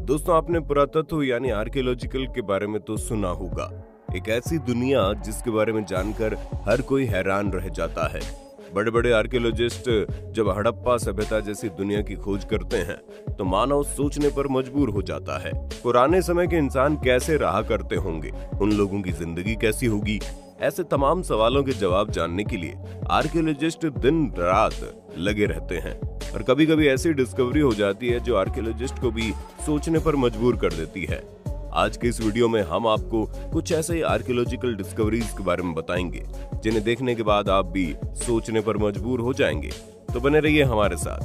दोस्तों, आपने पुरातत्व यानी आर्कियोलॉजिकल के बारे में तो सुना होगा। एक ऐसी दुनिया जिसके बारे में जानकर हर कोई हैरान रह जाता है। बड़े बड़े आर्कियोलॉजिस्ट जब हड़प्पा सभ्यता जैसी दुनिया की खोज करते हैं तो मानव सोचने पर मजबूर हो जाता है। पुराने समय के इंसान कैसे रहा करते होंगे, उन लोगों की जिंदगी कैसी होगी, ऐसे तमाम सवालों के जवाब जानने के लिए आर्कियोलॉजिस्ट दिन रात लगे रहते हैं। और कभी कभी ऐसी डिस्कवरी हो जाती है जो आर्कियोलॉजिस्ट को भी सोचने पर मजबूर कर देती है। आज के इस वीडियो में हम आपको कुछ ऐसे आर्कियोलॉजिकल डिस्कवरीज के बारे में बताएंगे जिन्हें देखने के बाद आप भी सोचने पर मजबूर हो जाएंगे। तो बने रहिए हमारे साथ।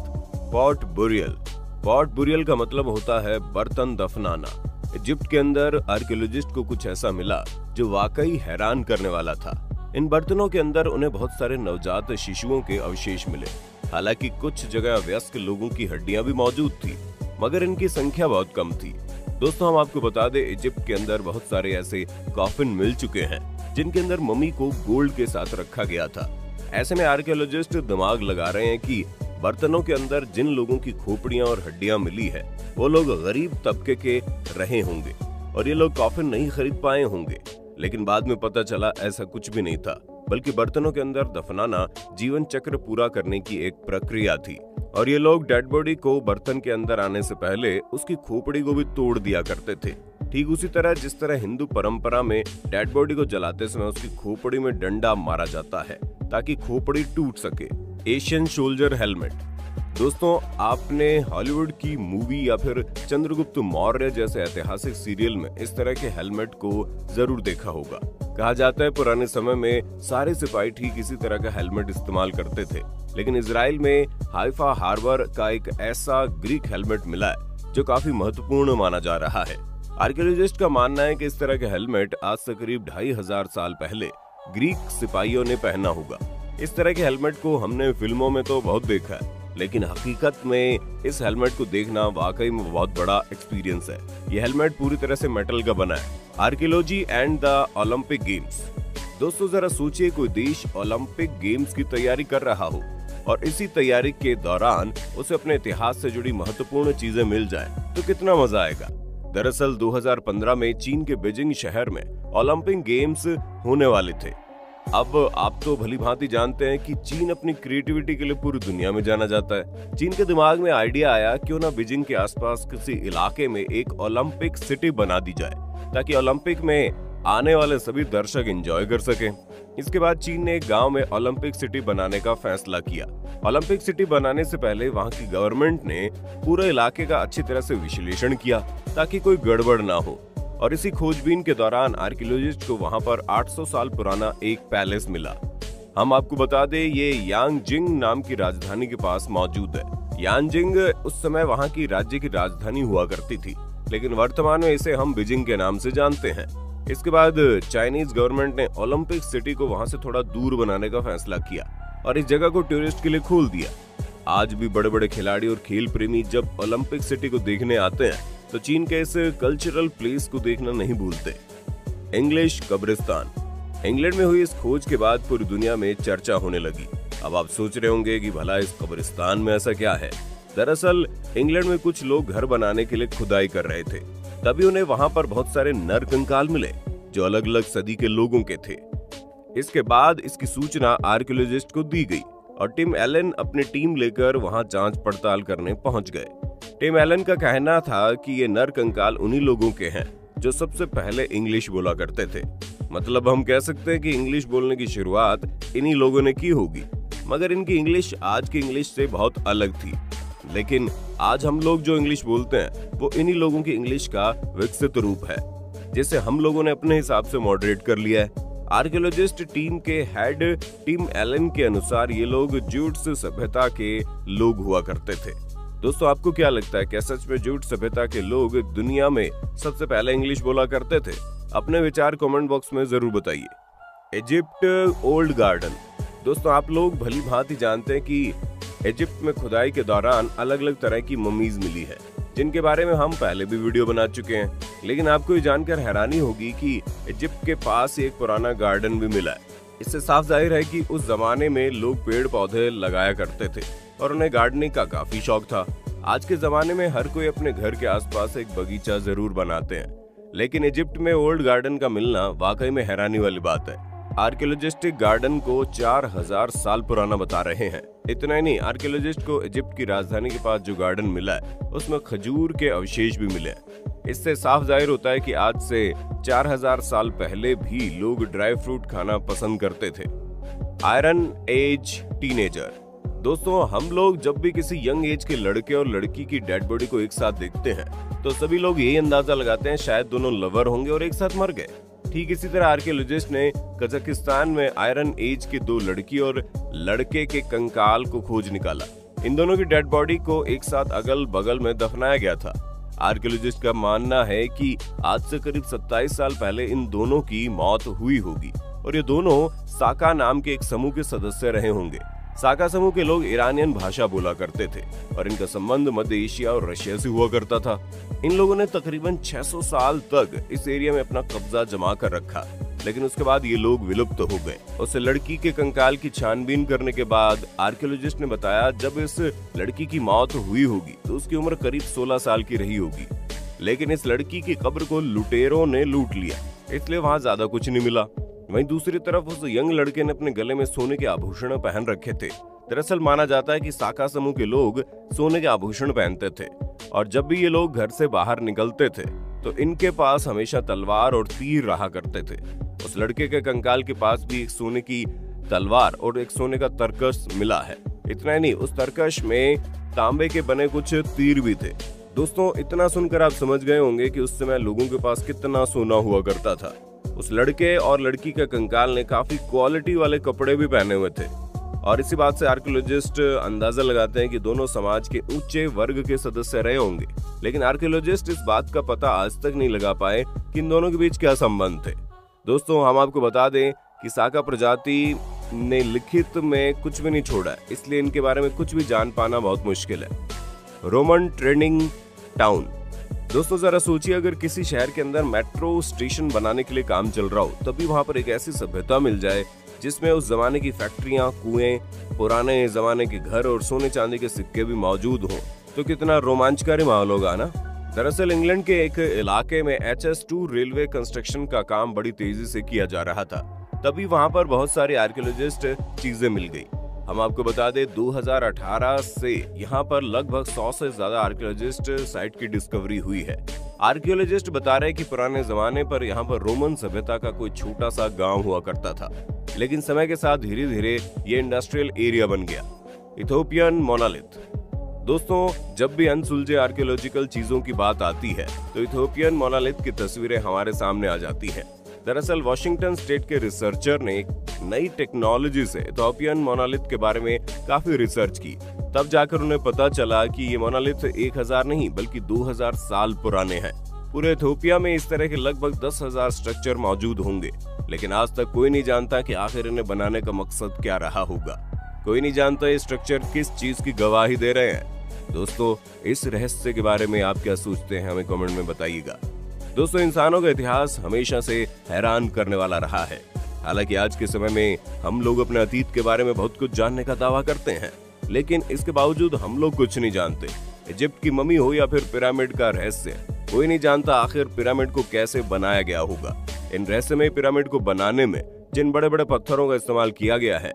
Pot burial. पॉट बुरियल का मतलब होता है बर्तन दफनाना। इजिप्ट के अंदर आर्कियोलॉजिस्ट को कुछ ऐसा मिला जो वाकई हैरान करने वाला था। इन बर्तनों के अंदर उन्हें बहुत सारे नवजात शिशुओं के अवशेष मिले। हालांकि कुछ जगह वयस्क लोगों की हड्डियां भी मौजूद थी, मगर इनकी संख्या बहुत कम थी। दोस्तों, हम आपको बता दें, इजिप्ट के अंदर बहुत सारे ऐसे कॉफिन मिल चुके हैं जिनके अंदर मम्मी को गोल्ड के साथ रखा गया था। ऐसे में आर्कियोलॉजिस्ट दिमाग लगा रहे हैं कि बर्तनों के अंदर जिन लोगों की खोपड़ियां और हड्डियां मिली है वो लोग गरीब तबके के रहे होंगे और ये लोग कॉफिन नहीं खरीद पाए होंगे। लेकिन बाद में पता चला ऐसा कुछ भी नहीं था, बल्कि बर्तनों के अंदर दफनाना जीवन चक्र पूरा करने की एक प्रक्रिया थी। और ये लोग डेड बॉडी को बर्तन के अंदर आने से पहले उसकी खोपड़ी को भी तोड़ दिया करते थे। ठीक उसी तरह जिस तरह हिंदू परंपरा में डेड बॉडी को जलाते समय उसकी खोपड़ी में डंडा मारा जाता है ताकि खोपड़ी टूट सके। Asian soldier helmet. दोस्तों, आपने हॉलीवुड की मूवी या फिर चंद्रगुप्त मौर्य जैसे ऐतिहासिक सीरियल में इस तरह के हेलमेट को जरूर देखा होगा। कहा जाता है पुराने समय में सारे सिपाही ठीक इसी तरह का हेलमेट इस्तेमाल करते थे, लेकिन इजराइल में हाइफा हार्बर का एक ऐसा ग्रीक हेलमेट मिला है जो काफी महत्वपूर्ण माना जा रहा है। आर्कियोलॉजिस्ट का मानना है कि इस तरह का हेलमेट आज से करीब 2500 साल पहले ग्रीक सिपाहियों ने पहना होगा। इस तरह के हेलमेट को हमने फिल्मों में तो बहुत देखा है, लेकिन हकीकत में इस हेलमेट को देखना वाकई में बहुत बड़ा एक्सपीरियंस है। यह हेलमेट पूरी तरह से मेटल का बना है। Archaeology and the Olympic games. दोस्तों, जरा सोचिए, कोई देश ओलंपिक गेम्स की तैयारी कर रहा हो और इसी तैयारी के दौरान उसे अपने इतिहास से जुड़ी महत्वपूर्ण चीजें मिल जाए तो कितना मजा आएगा। दरअसल 2015 में चीन के बीजिंग शहर में ओलंपिक गेम्स होने वाले थे। अब आप तो भली भांति जानते हैं कि चीन अपनी क्रिएटिविटी के लिए पूरी दुनिया में जाना जाता है। चीन के दिमाग में आइडिया आया, क्यों ना बीजिंग के आसपास किसी इलाके में एक ओलंपिक सिटी बना दी जाए ताकि ओलंपिक में आने वाले सभी दर्शक एंजॉय कर सकें। इसके बाद चीन ने एक गांव में ओलंपिक सिटी बनाने का फैसला किया। ओलंपिक सिटी बनाने से पहले वहां की गवर्नमेंट ने पूरे इलाके का अच्छी तरह से विश्लेषण किया ताकि कोई गड़बड़ ना हो। और इसी खोजबीन के दौरान आर्कियोलॉजिस्ट को वहां पर 800 साल पुराना एक पैलेस मिला। हम आपको बता दें, ये यांगजिंग नाम की राजधानी के पास मौजूद है। यांगजिंग उस समय वहां की राज्य की राजधानी हुआ करती थी, लेकिन वर्तमान में इसे हम बीजिंग के नाम से जानते हैं। इसके बाद चाइनीज गवर्नमेंट ने ओलंपिक सिटी को वहां से थोड़ा दूर बनाने का फैसला किया और इस जगह को टूरिस्ट के लिए खोल दिया। आज भी बड़े बड़े खिलाड़ी और खेल प्रेमी जब ओलंपिक सिटी को देखने आते हैं तो चीन के इस कल्चरल प्लेस को देखना नहीं भूलते। इंग्लिश कब्रिस्तान। इंग्लैंड में हुई इस खोज के बाद पूरी दुनिया में चर्चा होने लगी। अब आप सोच रहे होंगे कि भला इस कब्रिस्तान में ऐसा क्या है। दरअसल इंग्लैंड में कुछ लोग घर बनाने के लिए खुदाई कर रहे थे, तभी उन्हें वहां पर बहुत सारे नर कंकाल मिले जो अलग अलग सदी के लोगों के थे। इसके बाद इसकी सूचना आर्कियोलॉजिस्ट को दी गई और टिम एलन अपनी टीम लेकर वहां जांच पड़ताल करने पहुंच गए। टिम एलन का कहना था कि ये नर कंकाल उन्हीं लोगों के हैं जो सबसे पहले इंग्लिश बोला करते थे। मतलब हम कह सकते हैं कि इंग्लिश बोलने की शुरुआत इन्हीं लोगों ने की होगी, मगर इनकी इंग्लिश आज की इंग्लिश से बहुत अलग थी। लेकिन आज हम लोग जो इंग्लिश बोलते हैं वो इन्हीं लोगों की इंग्लिश का विकसित रूप है, जिसे हम लोगों ने अपने हिसाब से मॉडरेट कर लिया है। आर्कियोलॉजिस्ट टीम के हेड टिम एलन के अनुसार ये लोग जूट्स सभ्यता के लोग हुआ करते थे। दोस्तों, आपको क्या लगता है, क्या सच में जूट सभ्यता के लोग दुनिया में सबसे पहले इंग्लिश बोला करते थे? अपने विचार कमेंट बॉक्स में जरूर बताइए। Egypt old garden. दोस्तों, आप लोग भली भांति जानते हैं कि इजिप्ट में खुदाई के दौरान अलग अलग तरह की ममीज मिली है, जिनके बारे में हम पहले भी वीडियो बना चुके हैं। लेकिन आपको ये जानकर हैरानी होगी कि इजिप्ट के पास एक पुराना गार्डन भी मिला है। इससे साफ जाहिर है कि उस जमाने में लोग पेड़ पौधे लगाया करते थे और उन्हें गार्डनिंग का काफी शौक था। आज के जमाने में हर कोई अपने घर के आसपास एक बगीचा जरूर बनाते हैं, लेकिन इजिप्ट में ओल्ड गार्डन का मिलना वाकई में हैरानी वाली बात है। आर्कियोलॉजिस्ट गार्डन को 4000 साल पुराना बता रहे हैं। इतना ही नहीं, आर्कियोलॉजिस्ट को इजिप्ट की राजधानी के पास जो गार्डन मिला है उसमें खजूर के अवशेष भी मिले हैं। इससे साफ जाहिर होता है कि आज से 4000 साल पहले भी लोग ड्राई फ्रूट खाना पसंद करते थे। Iron age teenager. दोस्तों, हम लोग जब भी किसी यंग एज के लड़के और लड़की की डेड बॉडी को एक साथ देखते हैं तो सभी लोग यही अंदाजा लगाते हैं शायद दोनों लवर होंगे और एक साथ मर गए। ठीक इसी तरह आर्कियोलॉजिस्ट ने कजाकिस्तान में आयरन एज के 2 लड़की और लड़के के कंकाल को खोज निकाला। इन दोनों की डेड बॉडी को एक साथ अगल बगल में दफनाया गया था। आर्कियोलॉजिस्ट का मानना है कि आज से करीब 27 साल पहले इन दोनों की मौत हुई होगी और ये दोनों साका नाम के एक समूह के सदस्य रहे होंगे। साका समूह के लोग ईरानियन भाषा बोला करते थे और इनका संबंध मध्य एशिया और रशिया से हुआ करता था। इन लोगों ने तकरीबन 600 साल तक इस एरिया में अपना कब्जा जमा कर रखा, लेकिन उसके बाद ये लोग विलुप्त हो गए। उस लड़की के कंकाल की छानबीन करने के बाद आर्कियोलॉजिस्ट ने बताया जब इस लड़की की मौत हुई होगी तो उसकी उम्र करीब 16 साल की रही होगी, लेकिन इस लड़की की कब्र को लुटेरों ने लूट लिया, इसलिए वहाँ ज्यादा कुछ नहीं मिला। वहीं दूसरी तरफ उस यंग लड़के ने अपने गले में सोने के आभूषण पहन रखे थे। दरअसल माना जाता है कि साका समूह के लोग सोने के आभूषण पहनते थे और जब भी ये लोग घर से बाहर निकलते थे तो इनके पास हमेशा तलवार और तीर रहा करते थे। उस लड़के के कंकाल के पास भी एक सोने की तलवार और एक सोने का तरकश मिला है। इतना ही नहीं, उस तरकश में तांबे के बने कुछ तीर भी थे। दोस्तों, इतना सुनकर आप समझ गए होंगे कि उस समय लोगों के पास कितना सोना हुआ करता था। उस लड़के और लड़की के कंकाल ने काफी क्वालिटी वाले कपड़े भी पहने हुए थे और इसी बात से आर्कियोलॉजिस्ट अंदाजा लगाते हैं कि दोनों समाज के ऊंचे वर्ग के सदस्य रहे होंगे, लेकिन आर्कियोलॉजिस्ट इस बात का पता आज तक नहीं लगा पाए कि इन दोनों के बीच क्या संबंध थे। दोस्तों, हम आपको बता दें कि साका प्रजाति ने लिखित में कुछ भी नहीं छोड़ा है, इसलिए इनके बारे में कुछ भी जान पाना बहुत मुश्किल है। Roman trading town. दोस्तों, जरा सोचिए, अगर किसी शहर के अंदर मेट्रो स्टेशन बनाने के लिए काम चल रहा हो तभी वहां पर एक ऐसी सभ्यता मिल जाए जिसमें उस जमाने की फैक्ट्रियां, कुएं, पुराने जमाने के घर और सोने चांदी के सिक्के भी मौजूद हों तो कितना रोमांचकारी माहौल होगा ना। दरअसल इंग्लैंड के एक इलाके में HS2 रेलवे कंस्ट्रक्शन का काम बड़ी तेजी से किया जा रहा था। तभी वहां पर बहुत सारी आर्कियोलॉजिस्ट चीजें मिल गई। हम आपको बता दें 2018 से यहाँ पर लगभग 100 से ज्यादा आर्कियोलॉजिस्ट साइट की डिस्कवरी हुई है। आर्कियोलॉजिस्ट बता रहे हैं कि पुराने जमाने पर यहाँ पर रोमन सभ्यता का कोई छोटा सा गांव हुआ करता था, लेकिन समय के साथ धीरे धीरे ये इंडस्ट्रियल एरिया बन गया। इथोपियन मोनालिथ। दोस्तों, जब भी अनसुलझे आर्कियोलॉजिकल चीजों की बात आती है तो इथोपियन मोनालिथ की तस्वीरें हमारे सामने आ जाती हैं। दरअसल वाशिंगटन स्टेट के रिसर्चर ने एक नई टेक्नोलॉजी से इथोपियन मोनालिथ के बारे में काफी रिसर्च की। तब जाकर उन्हें पता चला कि ये मोनालिथ 1000 नहीं बल्कि 2000 साल पुराने हैं। पूरे इथोपिया में इस तरह के लगभग 10,000 स्ट्रक्चर मौजूद होंगे, लेकिन आज तक कोई नहीं जानता कि आखिर इन्हें बनाने का मकसद क्या रहा होगा। कोई नहीं जानता ये स्ट्रक्चर किस चीज की गवाही दे रहे हैं। दोस्तों, इस रहस्य के बारे में आप क्या सोचते हैं, हमें कमेंट में बताइएगा। दोस्तों, इंसानों का इतिहास हमेशा से हैरान करने वाला रहा है। हालांकि आज के समय में हम लोग अपने अतीत के बारे में बहुत कुछ जानने का दावा करते हैं, लेकिन इसके बावजूद हम लोग कुछ नहीं जानते। इजिप्ट की मम्मी हो या फिर पिरामिड का रहस्य, कोई नहीं जानता आखिर पिरामिड को कैसे बनाया गया होगा। इन रहस्यमय पिरामिड को बनाने में जिन बड़े बड़े पत्थरों का इस्तेमाल किया गया है,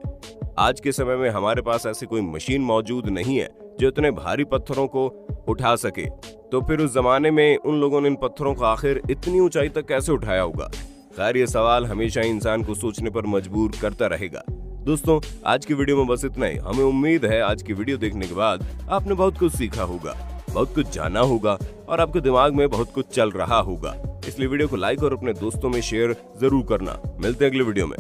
आज के समय में हमारे पास ऐसी कोई मशीन मौजूद नहीं है जो इतने भारी पत्थरों को उठा सके। तो फिर उस जमाने में उन लोगों ने इन पत्थरों को आखिर इतनी ऊंचाई तक कैसे उठाया होगा? खैर, ये सवाल हमेशा इंसान को सोचने पर मजबूर करता रहेगा। दोस्तों, आज की वीडियो में बस इतना ही। हमें उम्मीद है आज की वीडियो देखने के बाद आपने बहुत कुछ सीखा होगा, बहुत कुछ जाना होगा और आपके दिमाग में बहुत कुछ चल रहा होगा। इसलिए वीडियो को लाइक और अपने दोस्तों में शेयर जरूर करना। मिलते हैं अगले वीडियो में।